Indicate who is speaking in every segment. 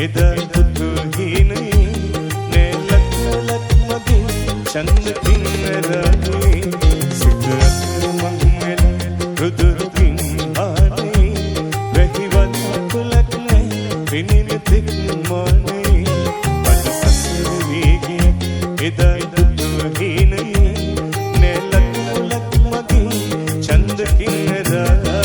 Speaker 1: එදා දුතු හිනේ නෙලක් ලක් මගේ චන්ද කින්නරාගේ සිතක් මංගල රුදුරු කින්හානේ වැහිවත් කුලක් නැ පිනින තික් මොනේ මට සසර වේගිය එදා දුතු හිනේ නෙලක් ලක් මගේ චන්ද කින්නරාගේ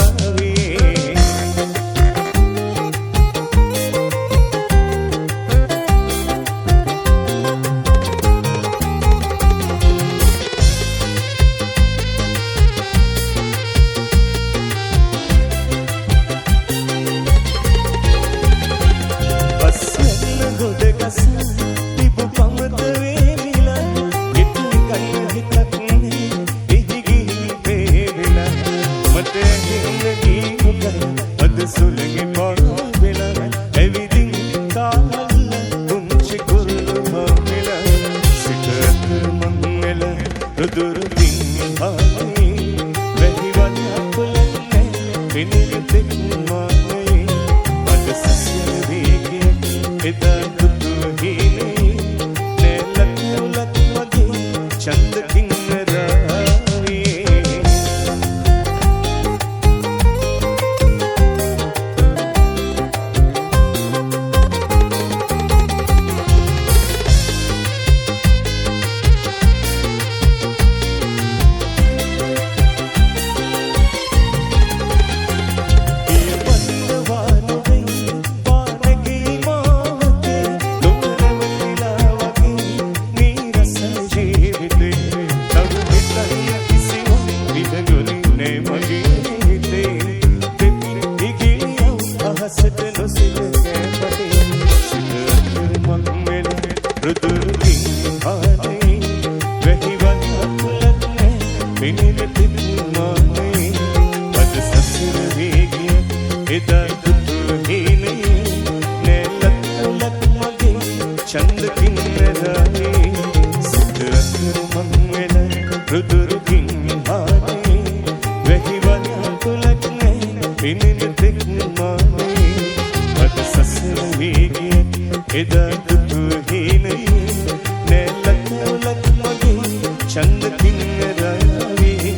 Speaker 1: සුලගේ පොළොවෙලා එවිදින් කාලල්ල කුංචි කුරුළු හොවෙලා සිතට මංගල රුදුරු කින්හානේ වැහිවත් අපලන්නේ පිනින තික් මානේ මට සසර වේගිය එදා දුතු හිනේ නෙලක් ලක් මගේ චන්ද කින්නරාවේ රුදුරු කින්හානේ වැහිවත් අපලක් නැ පිනින තික් මානේ මට සසර වේගිය එදා දුතු හිනේ නෙලක් ලක් මගේ චන්ද කින්නරාගේ සිතට මංගල රුදුරු කින්හානේ වැහිවත් අපලක් නැ පිනින තික් මානේ මට සසර වේගිය එදා දුතු හිනේ නෙලක් ලක් මගේ චන්ද කින්නරාවේ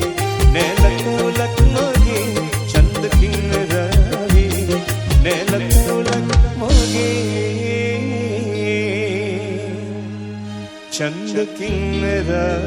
Speaker 1: නෙලක් ලක් මගේ චන්ද කින්නරාවේ නෙලක් ලක් මගේ චන්ද කින්නරාවේ